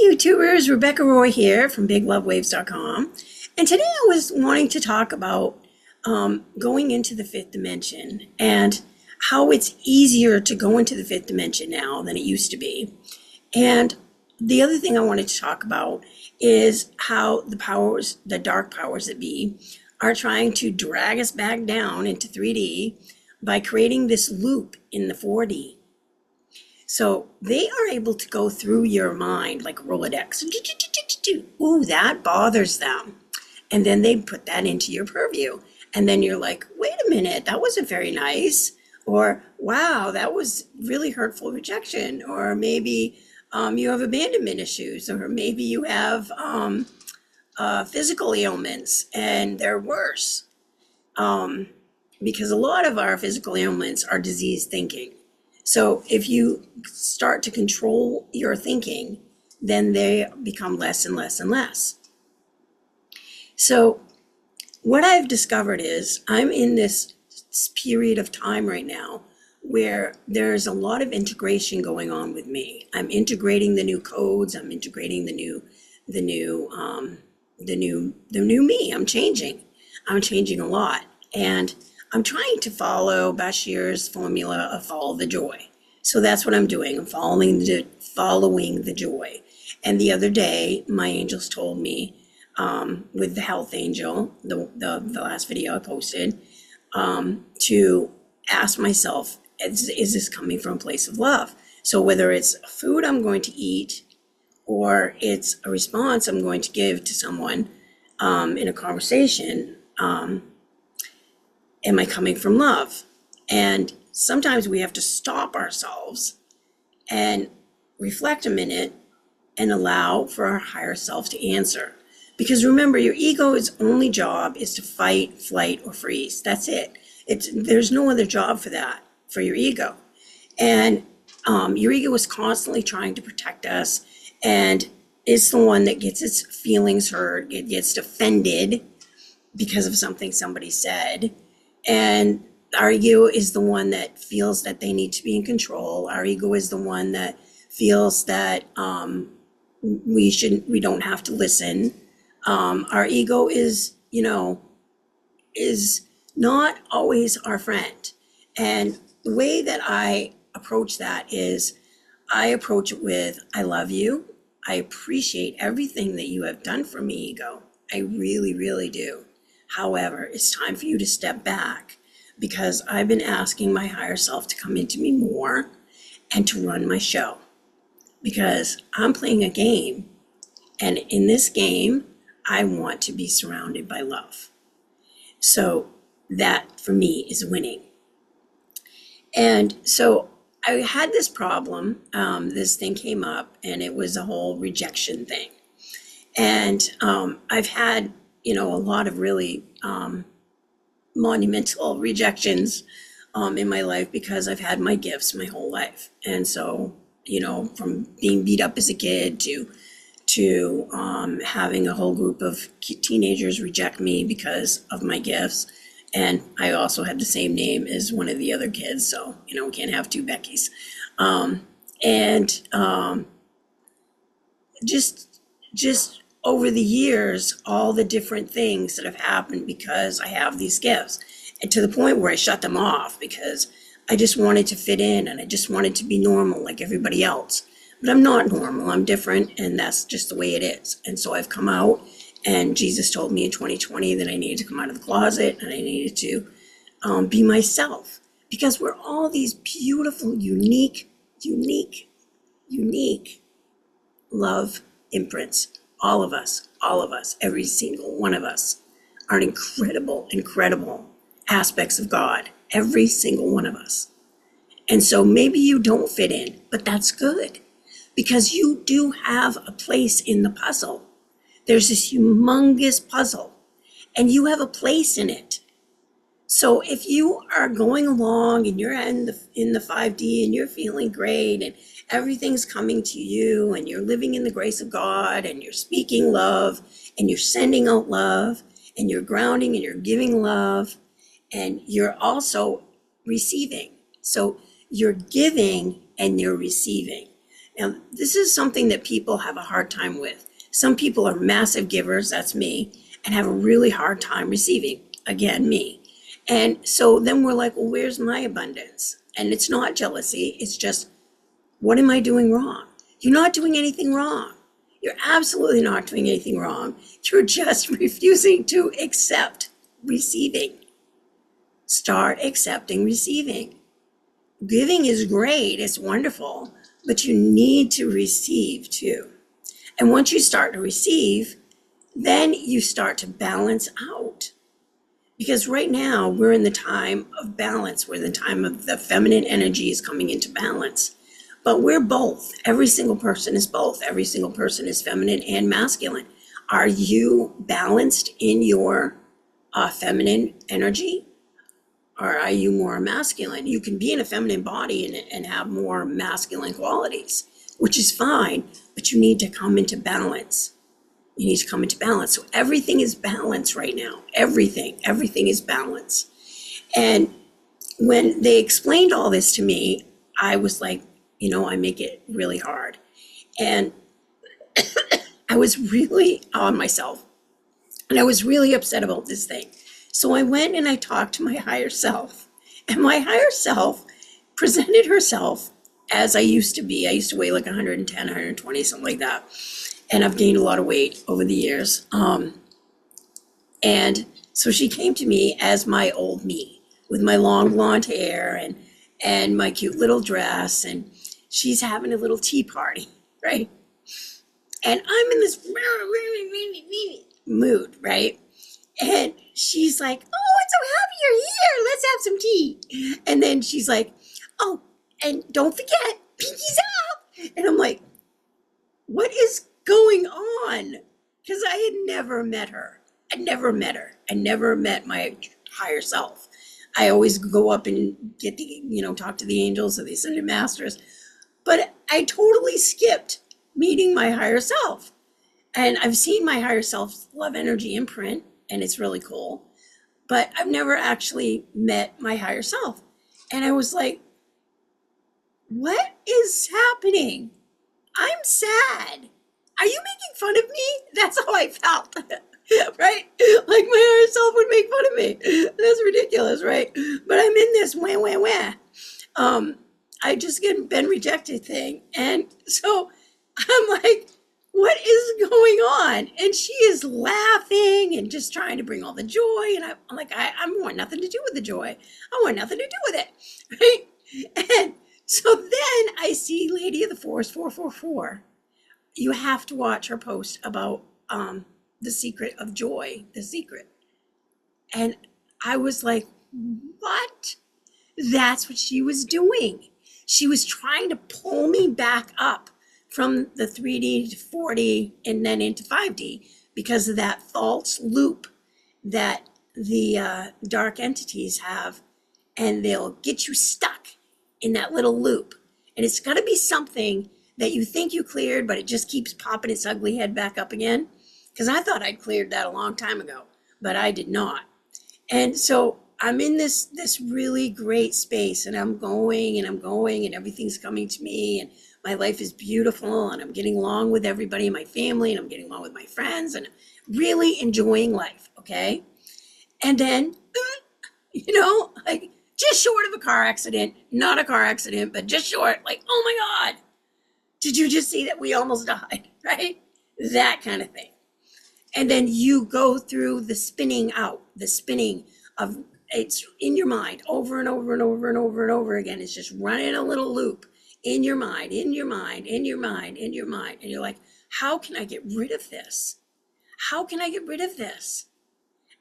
YouTubers, Rebecca Roy here from BigLoveWaves.com, and today I was wanting to talk about going into the fifth dimension and how it's easier to go into the fifth dimension now than it used to be. And the other thing I wanted to talk about is how the powers, the dark powers that be, are trying to drag us back down into 3D by creating this loop in the 4D. So they are able to go through your mind like Rolodex. Ooh, that bothers them. And then they put that into your purview. And then you're like, wait a minute, that wasn't very nice. Or, wow, that was really hurtful rejection. Or maybe you have abandonment issues. Or maybe you have physical ailments and they're worse. Because a lot of our physical ailments are disease thinking. So if you start to control your thinking, then they become less and less and less. So what I've discovered is I'm in this period of time right now where there's a lot of integration going on with me. I'm integrating the new codes. I'm integrating the new me. I'm changing a lot. And I'm trying to follow Bashir's formula of follow the joy. So that's what I'm doing. I'm following the joy. And the other day, my angels told me, with the health angel, the last video I posted, to ask myself, is this coming from a place of love? So whether it's food I'm going to eat or it's a response I'm going to give to someone in a conversation, am I coming from love? And sometimes we have to stop ourselves and reflect a minute and allow for our higher self to answer. Because remember, your ego's only job is to fight, flight, or freeze. That's it. There's no other job for that, for your ego. And your ego is constantly trying to protect us, and it's the one that gets its feelings hurt, it gets offended because of something somebody said. And our ego is the one that feels that they need to be in control. Our ego is the one that feels that we don't have to listen. Our ego is not always our friend. And the way that I approach that is I approach it with, I love you. I appreciate everything that you have done for me, ego. I really, really do. However, it's time for you to step back because I've been asking my higher self to come into me more and to run my show because I'm playing a game. And in this game, I want to be surrounded by love. So that for me is winning. And so I had this problem. This thing came up and it was a whole rejection thing. And I've had a lot of really monumental rejections in my life because I've had my gifts my whole life. And so, from being beat up as a kid to having a whole group of teenagers reject me because of my gifts. And I also had the same name as one of the other kids. So, we can't have two Beckys. Just over the years, all the different things that have happened because I have these gifts, and to the point where I shut them off because I just wanted to fit in and I just wanted to be normal like everybody else. But I'm not normal, I'm different, and that's just the way it is. And so I've come out, and Jesus told me in 2020 that I needed to come out of the closet and I needed to be myself because we're all these beautiful, unique love imprints. All of us, every single one of us are incredible aspects of God, every single one of us. And so maybe you don't fit in, but that's good because you do have a place in the puzzle. There's this humongous puzzle and you have a place in it. So if you are going along and you're in the 5D and you're feeling great and everything's coming to you and you're living in the grace of God and you're speaking love and you're sending out love and you're grounding and you're giving love and you're also receiving. So you're giving and you're receiving. Now, this is something that people have a hard time with. Some people are massive givers, that's me, and have a really hard time receiving, again, me. And so then we're like, well, where's my abundance? And it's not jealousy, it's just, what am I doing wrong? You're not doing anything wrong. You're absolutely not doing anything wrong. You're just refusing to accept receiving. Start accepting receiving. Giving is great, it's wonderful, but you need to receive too. And once you start to receive, then you start to balance out. Because right now we're in the time of balance. We're in the time of the feminine energy is coming into balance. But we're both. Every single person is both. Every single person is feminine and masculine. Are you balanced in your feminine energy? Or are you more masculine? You can be in a feminine body and have more masculine qualities, which is fine, but you need to come into balance. You need to come into balance. So everything is balance right now. Everything is balance. And when they explained all this to me, I was like, I make it really hard. And I was really on myself. And I was really upset about this thing. So I went and I talked to my higher self. And my higher self presented herself as I used to be. I used to weigh like 110, 120, something like that. And I've gained a lot of weight over the years. And so she came to me as my old me with my long blonde hair and my cute little dress. And she's having a little tea party, right? And I'm in this mood, right? And she's like, oh, I'm so happy you're here. Let's have some tea. And then she's like, oh, and don't forget, pinkies up. And I'm like, what is going on? Because I had never met her. I never met my higher self. I always go up and get the, talk to the angels or the ascended masters. But I totally skipped meeting my higher self. And I've seen my higher self's love energy imprint, and it's really cool. But I've never actually met my higher self. And I was like, what is happening? I'm sad. Are you making fun of me? That's how I felt, right? Like my higher self would make fun of me. That's ridiculous, right? But I'm in this I just been rejected thing. And so I'm like, what is going on? And she is laughing and just trying to bring all the joy. And I'm like, I want nothing to do with the joy. I want nothing to do with it, right? And so then I see Lady of the Forest 444. You have to watch her post about the secret of joy, the secret. And I was like, what? That's what she was doing. She was trying to pull me back up from the 3D to 4D and then into 5D because of that false loop that the dark entities have, and they'll get you stuck in that little loop. And it's got to be something that you think you cleared, but it just keeps popping its ugly head back up again. Because I thought I'd cleared that a long time ago, but I did not. And so I'm in this really great space, and I'm going and everything's coming to me, and my life is beautiful, and I'm getting along with everybody in my family, and I'm getting along with my friends, and really enjoying life, okay? And then, like just short of a car accident, not a car accident, but just short, like, oh my God, did you just see that we almost died, right? That kind of thing. And then you go through the spinning of it's in your mind over and over and over and over and over again. It's just running a little loop in your mind. And you're like, how can I get rid of this? How can I get rid of this?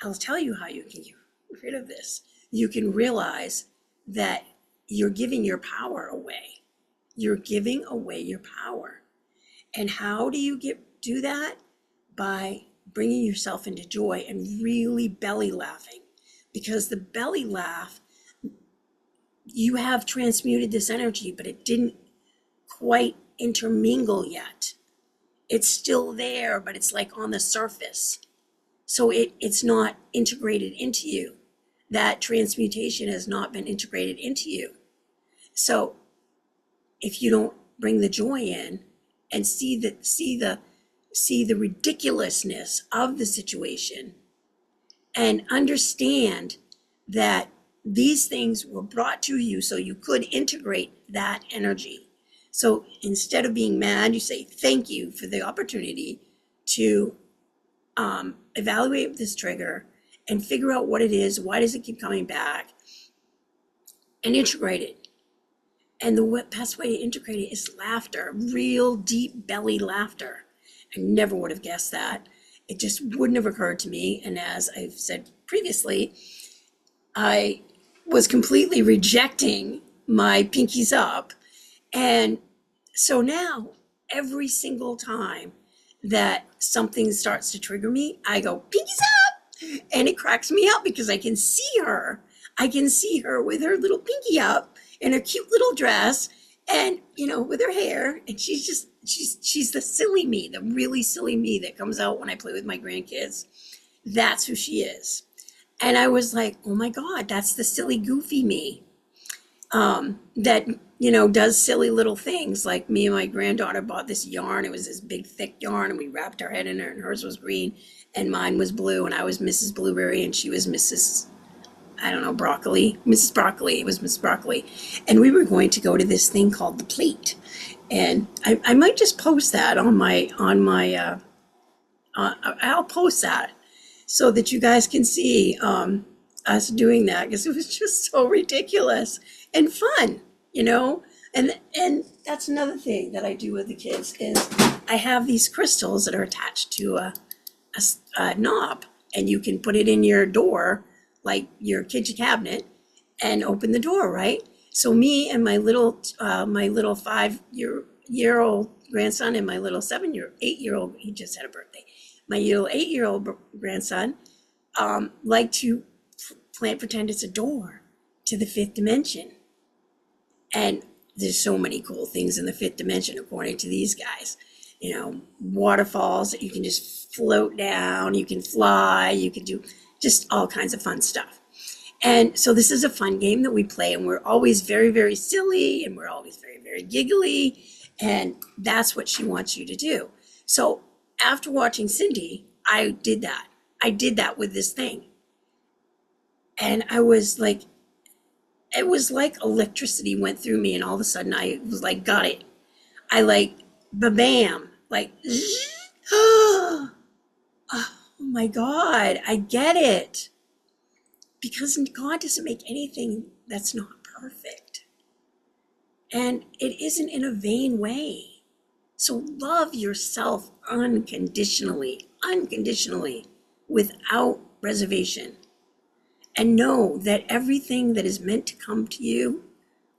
I'll tell you how you can get rid of this. You can realize that you're giving your power away. You're giving away your power. And how do you do that? By bringing yourself into joy and really belly laughing. Because the belly laugh, you have transmuted this energy, but it didn't quite intermingle yet. It's still there, but it's like on the surface. So it's not integrated into you. That transmutation has not been integrated into you. So if you don't bring the joy in and see the ridiculousness of the situation and understand that these things were brought to you so you could integrate that energy. So instead of being mad, you say, thank you for the opportunity to evaluate this trigger and figure out what it is, why does it keep coming back, and integrate it. And the best way to integrate it is laughter, real deep belly laughter. I never would have guessed that. It just wouldn't have occurred to me. And as I've said previously, I was completely rejecting my pinkies up. And so now, every single time that something starts to trigger me, I go, pinkies up! And it cracks me up because I can see her. I can see her with her little pinky up in her cute little dress and, with her hair. And she's the silly me, the really silly me that comes out when I play with my grandkids. That's who she is. And I was like, oh my God, that's the silly, goofy me that, does silly little things. Like me and my granddaughter bought this yarn. It was this big, thick yarn, and we wrapped our head in it, and hers was green, and mine was blue, and I was Mrs. Blueberry, and she was Mrs. Broccoli. Mrs. Broccoli. It was Miss Broccoli. And we were going to go to this thing called the Plate. And I might just post that I'll post that so that you guys can see us doing that, because it was just so ridiculous and fun, and that's another thing that I do with the kids is I have these crystals that are attached to a knob, and you can put it in your door, like your kitchen cabinet, and open the door, right? So me and my little 5-year-old grandson and my little 8-year-old, he just had a birthday, my little 8-year-old grandson like to pretend it's a door to the fifth dimension. And there's so many cool things in the fifth dimension, according to these guys. Waterfalls that you can just float down, you can fly, you can do just all kinds of fun stuff. And so this is a fun game that we play, and we're always very, very silly, and we're always very, very giggly. And that's what she wants you to do. So after watching Cindy, I did that. I did that with this thing. And I was like, it was like electricity went through me, and all of a sudden I was like, got it. I like, ba-bam, like, oh my God, I get it. Because God doesn't make anything that's not perfect. And it isn't in a vain way. So love yourself unconditionally, without reservation. And know that everything that is meant to come to you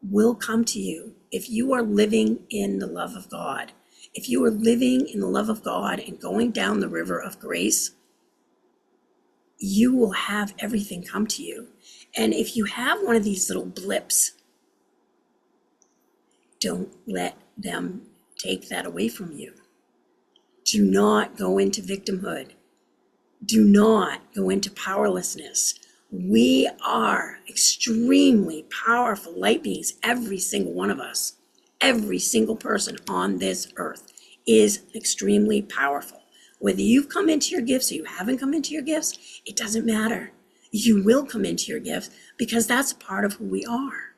will come to you if you are living in the love of God. If you are living in the love of God and going down the river of grace, you will have everything come to you. And if you have one of these little blips, don't let them take that away from you. Do not go into victimhood. Do not go into powerlessness. We are extremely powerful light beings, every single one of us. Every single person on this earth is extremely powerful. Whether you've come into your gifts or you haven't come into your gifts, it doesn't matter. You will come into your gifts because that's a part of who we are.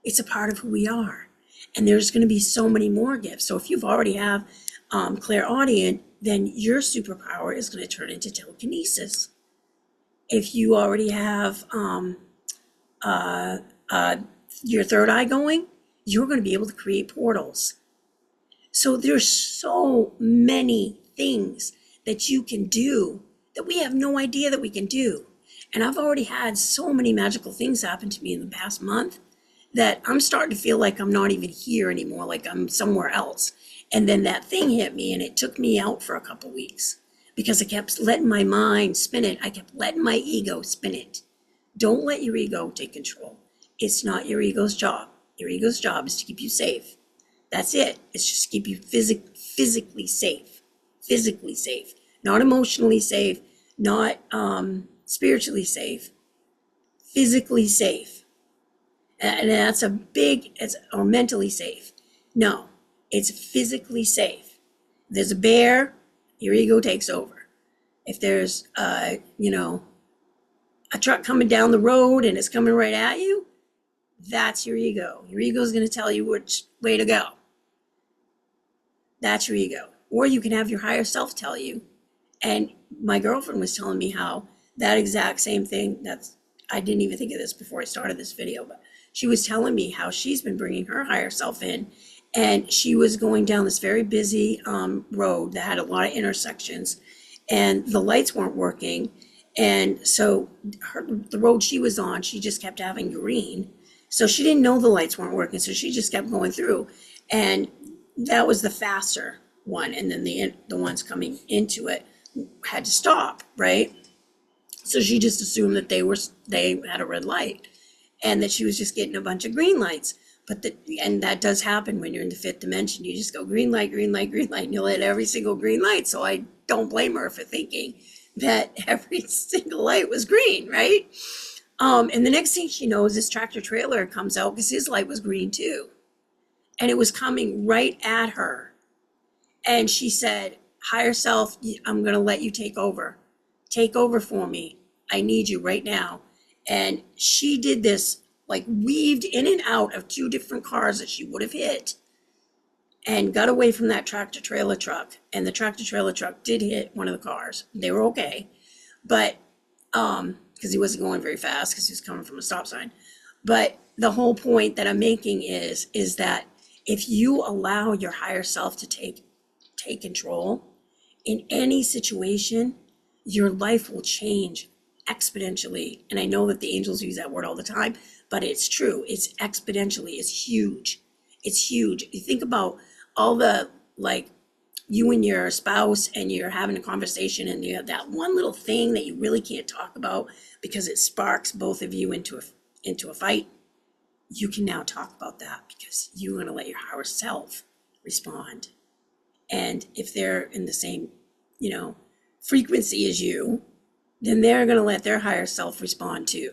It's a part of who we are. And there's going to be so many more gifts. So if you've already have clairaudient, then your superpower is going to turn into telekinesis. If you already have your third eye going, you're going to be able to create portals. So there's so many things that you can do that we have no idea that we can do. And I've already had so many magical things happen to me in the past month that I'm starting to feel like I'm not even here anymore, like I'm somewhere else. And then that thing hit me, and it took me out for a couple weeks because I kept letting my mind spin it. I kept letting my ego spin it. Don't let your ego take control. It's not your ego's job. Your ego's job is to keep you safe. That's it. It's just to keep you physically safe. Physically safe. Not emotionally safe. Not spiritually safe. Physically safe. And that's or mentally safe. No. It's physically safe. If there's a bear, your ego takes over. If there's, a truck coming down the road and it's coming right at you, that's your ego. Your ego is going to tell you which way to go. That's your ego. Or you can have your higher self tell you. And my girlfriend was telling me how that exact same thing, I didn't even think of this before I started this video, but she was telling me how she's been bringing her higher self in, and she was going down this very busy road that had a lot of intersections, and the lights weren't working. And so the road she was on, she just kept having green. So she didn't know the lights weren't working, so she just kept going through. And that was the faster one. And then the ones coming into it had to stop, right? So she just assumed that they had a red light and that she was just getting a bunch of green lights. And that does happen when you're in the fifth dimension. You just go green light, green light, green light, and you'll hit every single green light. So I don't blame her for thinking that every single light was green, right? And the next thing she knows, this tractor trailer comes out because his light was green too. And it was coming right at her. And she said, higher self, I'm going to let you take over. Take over for me. I need you right now. And she did this, like weaved in and out of two different cars that she would have hit and got away from that tractor trailer truck. And the tractor trailer truck did hit one of the cars. They were okay. But, because he wasn't going very fast because he was coming from a stop sign. But the whole point that I'm making is that if you allow your higher self to take control in any situation, your life will change exponentially. And I know that the angels use that word all the time, but it's true. It's exponentially. It's huge. It's huge. You think about all the, like, you and your spouse and you're having a conversation and you have that one little thing that you really can't talk about because it sparks both of you into a fight. You can now talk about that because you're going to let your higher self respond. And if they're in the same, frequency as you, then they're going to let their higher self respond too.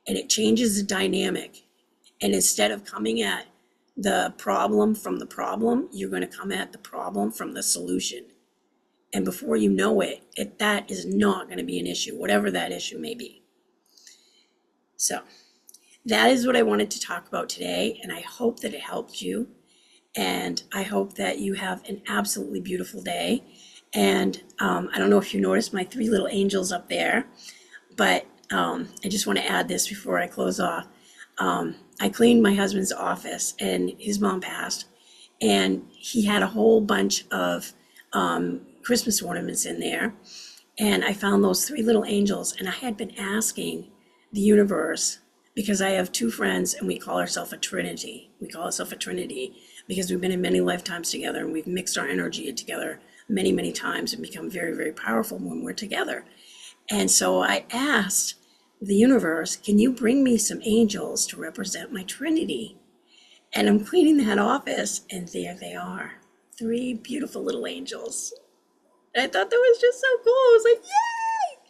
And it changes the dynamic. And instead of coming at the problem from the problem, you're going to come at the problem from the solution. And before you know it, that is not going to be an issue, whatever that issue may be. So that is what I wanted to talk about today. And I hope that it helped you. And I hope that you have an absolutely beautiful day. And I don't know if you noticed my three little angels up there, but I just want to add this before I close off. I cleaned my husband's office and his mom passed, and he had a whole bunch of Christmas ornaments in there. And I found those three little angels, and I had been asking the universe, because I have two friends and we call ourselves a trinity. We call ourselves a trinity because we've been in many lifetimes together and we've mixed our energy together many, many times and become very, very powerful when we're together. And so I asked the universe, can you bring me some angels to represent my trinity? And I'm cleaning that office, and there they are, three beautiful little angels. And I thought that was just so cool. I was like,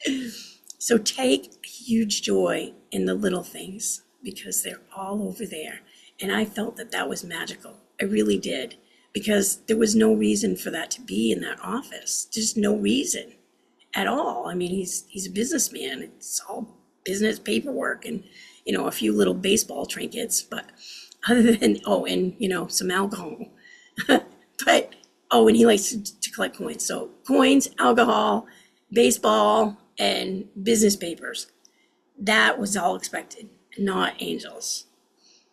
yay! So take huge joy in the little things because they're all over there. And I felt that was magical. I really did. Because there was no reason for that to be in that office. Just no reason at all. I mean, he's a businessman. It's all business paperwork and, a few little baseball trinkets. But other than, and, some alcohol. And he likes to collect coins. So coins, alcohol, baseball, and business papers. That was all expected, not angels.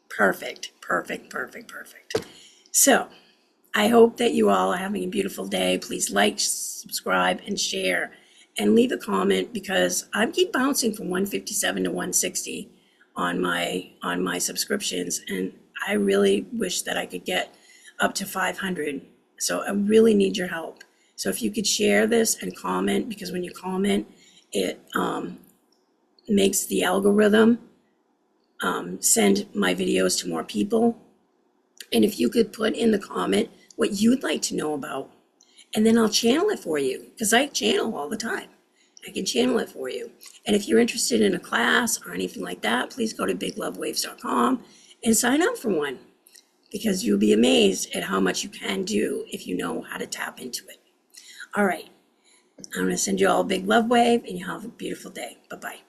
Perfect. So I hope that you all are having a beautiful day. Please like, subscribe, and share, and leave a comment because I keep bouncing from 157 to 160 on my subscriptions, and I really wish that I could get up to 500. So I really need your help. So if you could share this and comment, because when you comment, it makes the algorithm send my videos to more people. And if you could put in the comment what you'd like to know about, and then I'll channel it for you, because I channel all the time. I can channel it for you. And if you're interested in a class or anything like that, please go to biglovewaves.com and sign up for one. because you'll be amazed at how much you can do if you know how to tap into it. All right. I'm going to send you all a big love wave, and you have a beautiful day. Bye-bye.